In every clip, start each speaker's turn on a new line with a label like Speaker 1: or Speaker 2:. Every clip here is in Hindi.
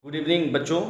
Speaker 1: गुड इवनिंग बच्चों।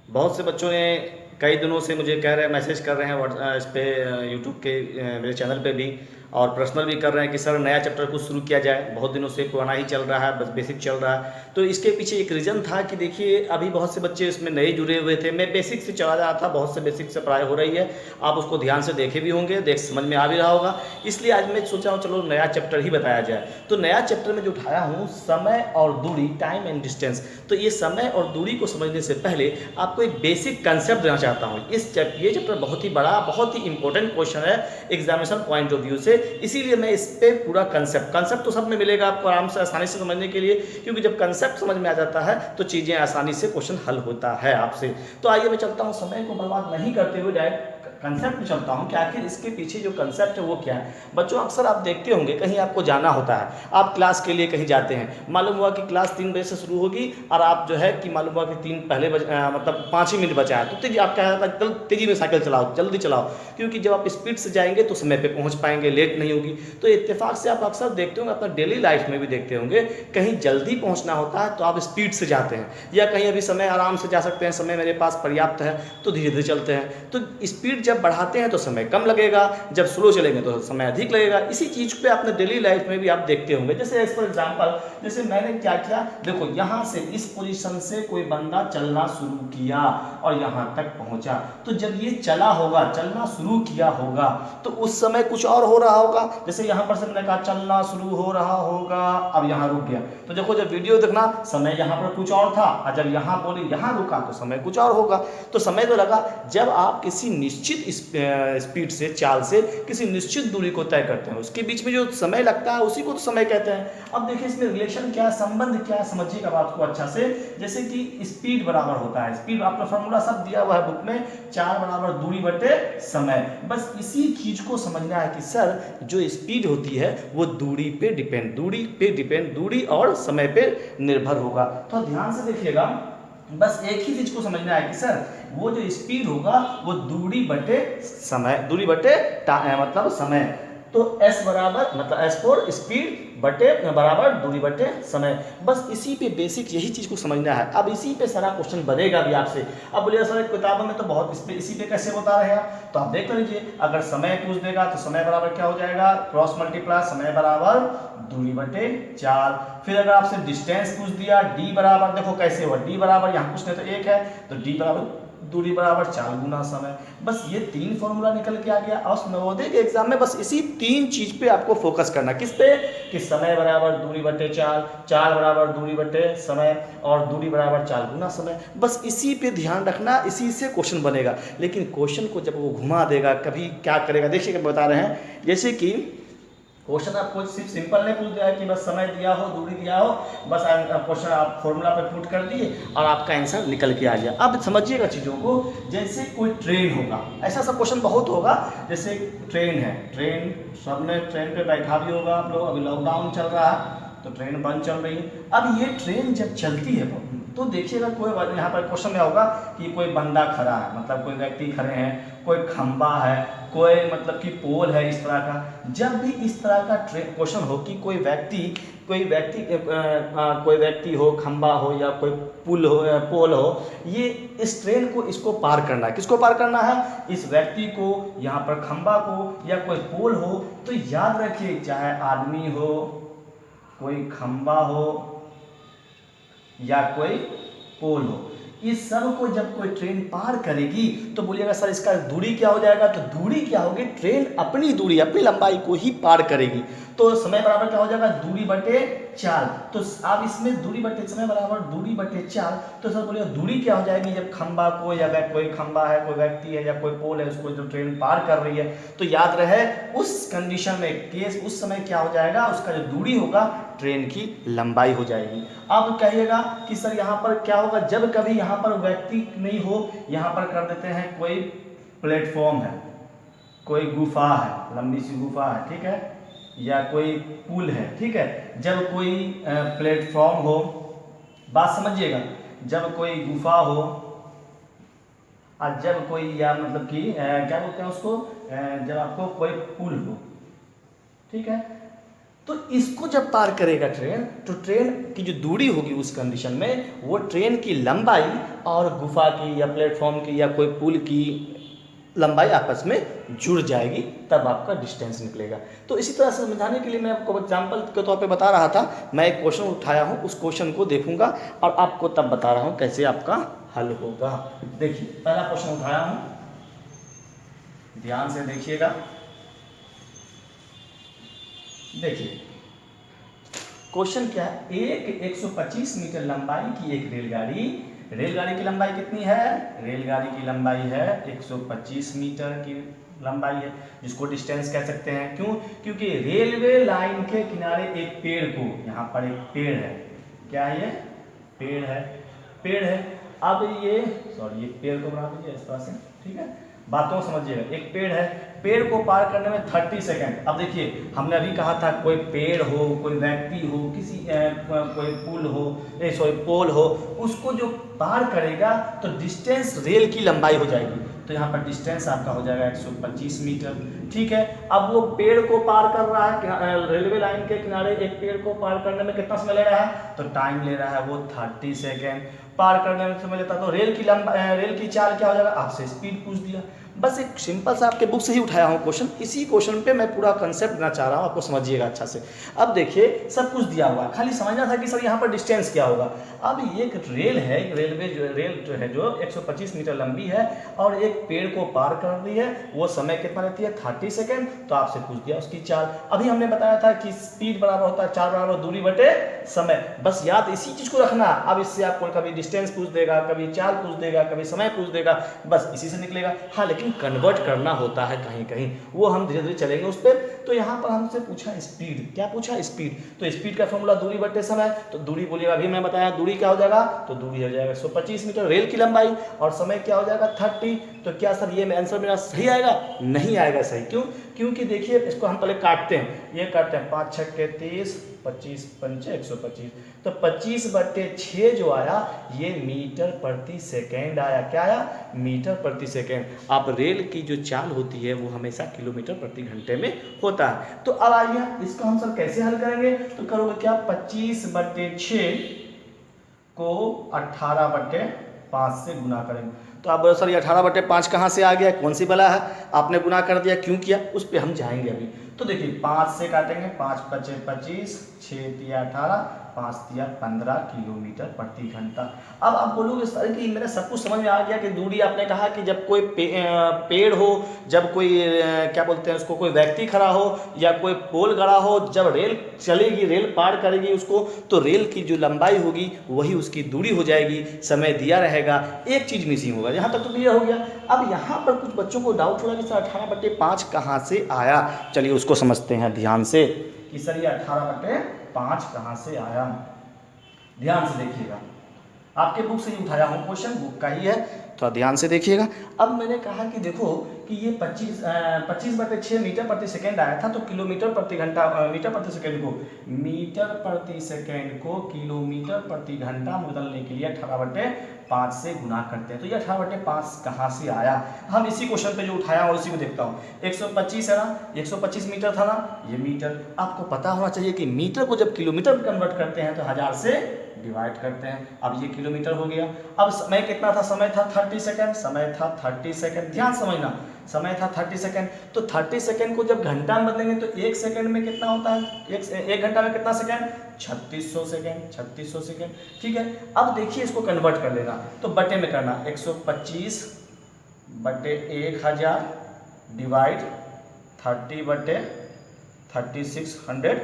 Speaker 1: बहुत से बच्चों ने कई दिनों से मुझे कह रहे हैं, मैसेज कर रहे हैं इस पे यूट्यूब के मेरे चैनल पे भी, और पर्सनल भी कर रहे हैं कि सर नया चैप्टर कुछ शुरू किया जाए। बहुत दिनों से पुराना ही चल रहा है, बस बेसिक चल रहा है। तो इसके पीछे एक रीज़न था कि देखिए अभी बहुत से बच्चे इसमें नए जुड़े हुए थे। मैं बेसिक से चला रहा था, बहुत से बेसिक से पढ़ाई हो रही है, आप उसको ध्यान से देखे भी होंगे, देख समझ में आ भी रहा होगा। इसलिए आज मैं सोचा हूँ चलो नया चैप्टर ही बताया जाए। तो नया चैप्टर में जो उठाया हूँ, समय और दूरी, टाइम एंड डिस्टेंस। तो ये समय और दूरी को समझने से पहले आपको एक बेसिक कंसेप्ट देना चाहता हूँ। ये चैप्टर बहुत ही बड़ा, बहुत ही इंपॉर्टेंट क्वेश्चन है एग्जामिनेशन पॉइंट ऑफ व्यू से। इसीलिए मैं इस पे पूरा कंसेप्ट तो सब में मिलेगा आपको आराम से, आसानी से समझने के लिए, क्योंकि जब कंसेप्ट समझ में आ जाता है तो चीज़ें आसानी से क्वेश्चन हल होता है आपसे। तो आइए मैं चलता हूँ, समय को बर्बाद नहीं करते हुए डायरेक्ट कंसेप्ट में चलता हूँ कि आखिर इसके पीछे जो कंसेप्ट है वो क्या है। बच्चों अक्सर आप देखते होंगे कहीं आपको जाना होता है, आप क्लास के लिए कहीं जाते हैं, मालूम हुआ कि क्लास 3 बजे से शुरू होगी और आप जो है कि मालूम हुआ कि 3 पहले मतलब 5 ही मिनट बचा है, तो तेजी आप क्या है, कल तेजी में साइकिल चलाओ, जल्दी चलाओ, क्योंकि जब आप स्पीड से जाएंगे तो समय पे पहुंच पाएंगे, लेट नहीं होगी। तो इत्तेफाक से आप अक्सर देखते होंगे, अपना डेली लाइफ में भी देखते होंगे, कहीं जल्दी पहुंचना होता है तो आप स्पीड से जाते हैं, या कहीं अभी समय आराम से जा सकते हैं, समय मेरे पास पर्याप्त है तो धीरे धीरे चलते हैं। तो स्पीड जब बढ़ाते हैं तो समय कम लगेगा, जब स्लो चलेंगे तो समय अधिक लगेगा। इसी चीज़ पे अपने डेली लाइफ में भी आप देखते होंगे। जैसे एज फॉर एग्जाम्पल, जैसे मैंने क्या किया, देखो यहाँ से इस पोजीशन से कोई बंदा चलना शुरू किया और यहाँ तक पहुंचा, तो जब ये चला होगा, चलना शुरू किया होगा, तो उस समय कुछ और हो रहा होगा। जैसे यहाँ पर से मैंने कहा चलना शुरू हो रहा होगा, अब यहाँ रुक गया, तो देखो जब वीडियो देखना, समय यहाँ पर कुछ और था, और जब यहाँ बोले यहाँ रुका तो समय कुछ और होगा। तो समय तो लगा। जब आप किसी निश्चित स्पीड से, चाल से किसी निश्चित दूरी को तय करते हैं, उसके बीच में जो समय लगता है उसी को तो समय कहते हैं। अब देखिए इसमें रिलेशन क्या है, संबंध क्या है, समझिएगा बात को अच्छा से। जैसे कि स्पीड बराबर होता है, स्पीड आपका फॉर्मूला सब दिया हुआ है बुक में, 4 बराबर दूरी बटे समय। बस इसी चीज को समझना है कि सर जो स्पीड होती है वो दूरी पे डिपेंड, दूरी और समय पे निर्भर होगा। तो ध्यान से देखिएगा, बस एक ही चीज को समझना है कि सर वो जो स्पीड होगा वो दूरी बटे समय, मतलब समय। तो s बराबर मतलब s फोर स्पीड बटे बराबर दूरी बटे समय। बस इसी पे बेसिक यही चीज को समझना है। अब इसी पे सारा क्वेश्चन बनेगा भी आपसे। अब बोलिए सर किताबों में तो बहुत इसी पे कैसे बता रहे हैं, तो आप देख लीजिए, अगर समय पूछ देगा तो समय बराबर क्या हो जाएगा, क्रॉस मल्टीप्लाई समय बराबर दूरी बटे 4। फिर अगर आपसे डिस्टेंस पूछ दिया, डी बराबर, देखो कैसे हुआ, डी बराबर यहाँ पूछने तो 1 है, तो डी बराबर दूरी बराबर 4 गुना समय। बस ये 3 फॉर्मूला निकल के आ गया। और नवोदय के एग्जाम में बस इसी 3 चीज पे आपको फोकस करना, किस पे, कि समय बराबर दूरी बटे 4, 4 बराबर दूरी बटे समय, और दूरी बराबर 4 गुना समय। बस इसी पे ध्यान रखना, इसी से क्वेश्चन बनेगा। लेकिन क्वेश्चन को जब वो घुमा देगा, कभी क्या करेगा, देखिए क्या बता रहे हैं। जैसे कि क्वेश्चन आपको सिर्फ सिंपल नहीं पूछ दिया है कि बस समय दिया हो, दूरी दिया हो, बस क्वेश्चन आप फॉर्मूला पे पुट कर दिए और आपका आंसर निकल के आ गया। अब समझिएगा चीज़ों को। जैसे कोई ट्रेन होगा, ऐसा सब क्वेश्चन बहुत होगा। जैसे ट्रेन है, ट्रेन सबने ट्रेन पे बैठा भी होगा आप लोग, अभी लॉकडाउन चल रहा है तो ट्रेन बंद चल रही है। अब ये ट्रेन जब चलती है तो देखिएगा, कोई यहाँ पर क्वेश्चन में होगा कि कोई बंदा खड़ा है, मतलब कोई व्यक्ति खड़े हैं, कोई खंबा है, कोई मतलब कि पोल है, इस तरह का। जब भी इस तरह का क्वेश्चन हो कि कोई व्यक्ति हो, खंबा हो, या कोई पुल हो, पोल हो, ये इस ट्रेन को, इसको पार करना है, किसको पार करना है, इस व्यक्ति को, यहाँ पर खंबा को, या कोई पोल हो। तो याद रखिए, चाहे आदमी हो, कोई खंबा हो, या कोई पोल हो, इस सब को जब कोई ट्रेन पार करेगी तो बोलिएगा सर इसका दूरी क्या हो जाएगा, तो दूरी क्या होगी, ट्रेन अपनी दूरी, अपनी लंबाई को ही पार करेगी। तो समय बराबर क्या हो जाएगा, दूरी बटे 4। तो आप इसमें दूरी बटे समय बराबर दूरी बटे 4, तो सर बोलिएगा दूरी क्या हो जाएगी, जब खंबा को, या कोई खंबा है, कोई व्यक्ति है, या कोई पोल है, उसको जो ट्रेन पार कर रही है, तो याद रहे उस कंडीशन में, केस उस समय क्या हो जाएगा, उसका जो दूरी होगा ट्रेन की लंबाई हो जाएगी। अब कहिएगा कि सर यहाँ पर क्या होगा, जब कभी यहाँ पर व्यक्ति नहीं हो, यहाँ पर कर देते हैं कोई प्लेटफॉर्म है, कोई गुफा है, लंबी सी गुफा है, ठीक है, या कोई पुल है, ठीक है। जब कोई प्लेटफॉर्म हो, बात समझिएगा, जब कोई गुफा हो, और जब कोई, या मतलब कि क्या बोलते हैं उसको, जब आपको कोई पुल हो, ठीक है, तो इसको जब पार करेगा ट्रेन, तो ट्रेन की जो दूरी होगी उस कंडीशन में, वो ट्रेन की लंबाई और गुफा की या प्लेटफॉर्म की या कोई पुल की लंबाई आपस में जुड़ जाएगी, तब आपका डिस्टेंस निकलेगा। तो इसी तरह से समझाने के लिए मैं आपको एग्जाम्पल के तौर पे बता रहा था। मैं एक क्वेश्चन उठाया हूँ, उस क्वेश्चन को देखूंगा और आपको तब बता रहा हूँ कैसे आपका हल होगा। देखिए पहला क्वेश्चन उठाया हूँ, ध्यान से देखिएगा। देखिए क्वेश्चन क्या है, एक 125 मीटर लंबाई की एक रेलगाड़ी की लंबाई कितनी है? रेलगाड़ी की लंबाई है 125 मीटर की लंबाई है, जिसको डिस्टेंस कह सकते हैं। क्यों? क्योंकि रेलवे लाइन के किनारे एक पेड़ को, यहाँ पर एक पेड़ है, क्या है ये? पेड़ है। अब ये ये पेड़ को बना दीजिए इस तरह से, ठीक है, बातों को समझिएगा। एक पेड़ है, पेड़ को पार करने में 30 सेकेंड। अब देखिए हमने अभी कहा था कोई पेड़ हो, कोई व्यक्ति हो, किसी कोई पुल हो, पोल हो, उसको जो पार करेगा तो डिस्टेंस रेल की लंबाई हो जाएगी। तो यहाँ पर डिस्टेंस आपका हो जाएगा 125 मीटर, ठीक है। अब वो पेड़ को पार कर रहा है, रेलवे लाइन के किनारे एक पेड़ को पार करने में कितना समय ले रहा है? तो टाइम ले रहा है वो 30 सेकेंड। पार करने में समय लेता है, तो रेल की चाल क्या हो जाएगा? आपसे स्पीड पूछ दिया। बस एक सिंपल सा आपके बुक से ही उठाया हूँ क्वेश्चन, इसी क्वेश्चन पे मैं पूरा कंसेप्ट देना चाह रहा हूँ, आपको समझिएगा अच्छा से। अब देखिए सब कुछ दिया हुआ है, खाली समझना था कि सर यहाँ पर डिस्टेंस क्या होगा। अब एक रेल है, रेल जो है जो 125 मीटर लंबी है और एक पेड़ को पार कर रही है, वो समय कितना लेती है? 30 सेकेंड। तो आपसे पूछ दिया उसकी चाल। अभी हमने बताया था कि स्पीड बराबर होता है 4 बराबर दूरी बटे समय। बस याद इसी चीज को रखना। अब इससे आपको कभी डिस्टेंस पूछ देगा, कभी चाल पूछ देगा, कभी समय पूछ देगा, बस इसी से निकलेगा। हाँ लेकिन कन्वर्ट करना होता है कहीं कहीं, वो हम धीरे धीरे चलेंगे उस पर। तो यहाँ पर हमसे पूछा स्पीड, क्या पूछा? स्पीड। तो स्पीड का फॉर्मूला दूरी बटे समय। तो दूरी बोलिएगा, अभी मैं बताया दूरी क्या हो जाएगा? तो दूरी हो जाएगा 125 मीटर रेल की लंबाई, और समय क्या हो जाएगा? 30। तो क्या सर ये आंसर मेरा सही आएगा? नहीं आएगा सही। क्यों? क्योंकि देखिए इसको हम पहले काटते हैं, ये काटते हैं 5 6 के 30, 25 पंचे 125, तो 25/6 जो आया ये मीटर प्रति सेकेंड आया। क्या आया? मीटर प्रति सेकेंड। अब रेल की जो चाल होती है वो हमेशा किलोमीटर प्रति घंटे में होता है। तो अब आइए इसको हम सर कैसे हल करेंगे? तो करोगे क्या? 25/6 को 18/5 से गुना करेंगे। तो आप बोलो सर ये 18/5 कहाँ से आ गया? कौन सी बला है? आपने गुना कर दिया, क्यों किया? उस पर हम जाएंगे अभी। तो देखिए 5 से काटेंगे, 5 × 5 = 25, 6 × 3 = 18, 5 × 3 = 15 किलोमीटर प्रति घंटा। अब आप बोलोगे सर कि मेरा सब कुछ समझ में आ गया कि दूरी आपने कहा कि जब कोई पेड़ हो, जब कोई क्या बोलते हैं उसको, कोई व्यक्ति खड़ा हो या कोई पोल गड़ा हो, जब रेल चलेगी, रेल पार करेगी उसको, तो रेल की जो लंबाई होगी वही उसकी दूरी हो जाएगी, समय दिया रहेगा, एक चीज़ मिसिंग होगा। यहाँ तक तो क्लियर हो गया। अब यहाँ पर कुछ बच्चों को डाउट होगा कि सर 18/5 कहाँ से आया। चलिए उसको समझते हैं ध्यान से कि सर ये 18/5 कहाँ से आया। ध्यान से देखिएगा, आपके बुक से ही उठाया हूँ क्वेश्चन, बुक का ही है, थोड़ा ध्यान से देखिएगा। अब मैंने कहा कि देखो कि ये 25/6 मीटर प्रति सेकेंड आया था, तो किलोमीटर प्रति घंटा, मीटर प्रति सेकेंड को किलोमीटर प्रति घंटा बदलने के लिए 18/5 से गुना करते हैं। तो ये 18/5 कहाँ से आया? हम इसी क्वेश्चन पे जो उठाया और उसी को देखता हूँ। 125 है ना, 125 मीटर था ना, ये मीटर। आपको पता होना चाहिए कि मीटर को जब किलोमीटर में कन्वर्ट करते हैं तो 1000 से डिवाइड करते हैं। अब ये किलोमीटर हो गया। अब समय कितना था? समय था 30 सेकेंड, समय था 30 सेकेंड, ध्यान समझना, समय था 30 सेकेंड। तो 30 सेकेंड को जब घंटा में बदलेंगे तो एक सेकेंड में कितना होता है? एक घंटा में कितना सेकेंड? 3600 सेकेंड, 3600 सेकेंड, ठीक है। अब देखिए इसको कन्वर्ट कर लेना, तो बटे में करना, 125/1000 डिवाइड 30/3600,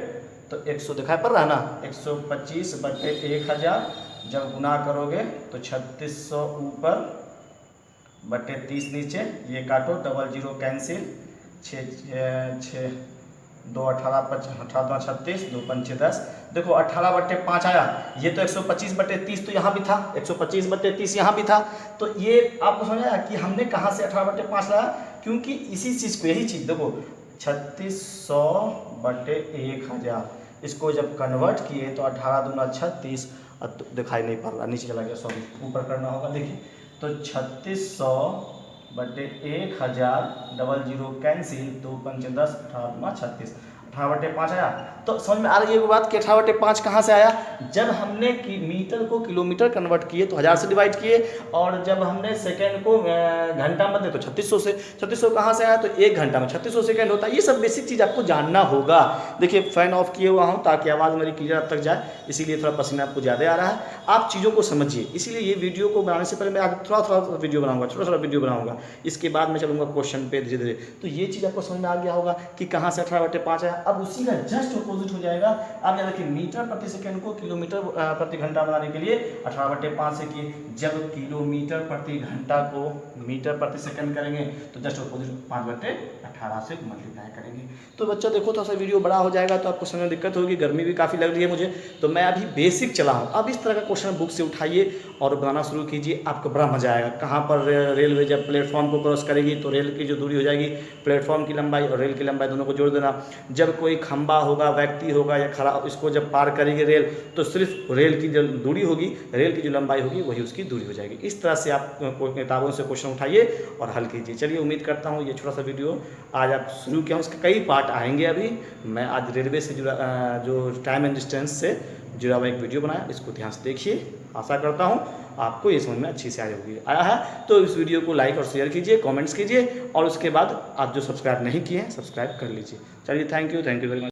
Speaker 1: तो 100 दिखाई पड़ रहा है ना, 125/1000 जब गुना करोगे तो 3600 ऊपर बटे 30 नीचे, ये काटो, 00 कैंसिल, 2 18 36, 2 5 10। देखो 18/5 आया, ये तो 125/30 तो यहाँ भी था, 125/30 यहाँ भी था। तो ये आपको समझ आया कि हमने कहाँ से 18/5 लाया? क्योंकि इसी चीज़ को, यही चीज़ देखो 3600/1000, इसको जब कन्वर्ट किए तो 18 दूना 36, दिखाई नहीं पड़ रहा, नीचे चला गया, सॉरी, ऊपर करना होगा। देखिए तो 3600/1000, 00 कैंसिल, 2 5 10, 18 दूना 36। 18/5 आया। तो समझ में आ रही है वो बात कि 18/5 कहाँ से आया? जब हमने मीटर को किलोमीटर कन्वर्ट किए तो 1000 से डिवाइड किए, और जब हमने सेकेंड को घंटा में बदले तो 3600 से। 3600 कहाँ से आया? तो 1 घंटा में 3600 सेकेंड होता है। ये सब बेसिक चीज़ आपको जानना होगा। देखिए फ़ैन ऑफ किए हुआ हूँ ताकि आवाज़ मेरी क्लियर अब तक जाए, इसीलिए थोड़ा पसीना आपको ज़्यादा आ रहा है। आप चीज़ों को समझिए, इसीलिए ये वीडियो को बनाने से पहले मैं आज थोड़ा वीडियो बनाऊंगा, छोटा वीडियो बनाऊंगा, इसके बाद मैं चलूँगा क्वेश्चन पे धीरे धीरे। तो ये चीज़ आपको समझ में आ गया होगा कि कहाँ से 18/5 आया। अब उसी का जस्ट अपोजिट हो जाएगा। आप याद रखिए, मीटर प्रति सेकंड को किलोमीटर प्रति घंटा बनाने के लिए 18/5 से किए। जब किलोमीटर प्रति घंटा को मीटर प्रति सेकंड करेंगे तो जस्ट अपोजिट 5/18 से मल्टीप्लाई करेंगे। तो बच्चा देखो, थोड़ा सा वीडियो बड़ा हो जाएगा तो आपको समझ में दिक्कत होगी, गर्मी भी काफ़ी लग रही है मुझे, तो मैं अभी बेसिक चला हूँ। अब इस तरह का क्वेश्चन बुक से उठाइए और बनाना शुरू कीजिए, आपको बड़ा मजा आएगा। कहाँ पर रेलवे जब प्लेटफॉर्म को क्रॉस करेगी तो रेल की जो दूरी हो जाएगी, प्लेटफॉर्म की लंबाई और रेल की लंबाई दोनों को जोड़ देना। जब कोई खंबा होगा, व्यक्ति होगा या खड़ा, इसको जब पार करेगी रेल, तो सिर्फ रेल की जो दूरी होगी, रेल की जो लंबाई होगी वही उसकी दूरी हो जाएगी। इस तरह से आप किताबों से क्वेश्चन उठाइए और हल कीजिए। चलिए, उम्मीद करता हूँ ये छोटा सा वीडियो आज आप शुरू किया हूँ, इसके कई पार्ट आएंगे। अभी मैं आज रेलवे से जुड़ा जो टाइम एंड डिस्टेंस से जुड़ा हुआ एक वीडियो बनाया, इसको ध्यान से देखिए। आशा करता हूँ आपको ये समझ में अच्छी से आया है। तो इस वीडियो को लाइक और शेयर कीजिए, कमेंट्स कीजिए, और उसके बाद आप जो सब्सक्राइब नहीं किए हैं सब्सक्राइब कर लीजिए। चलिए, थैंक यू वेरी मच।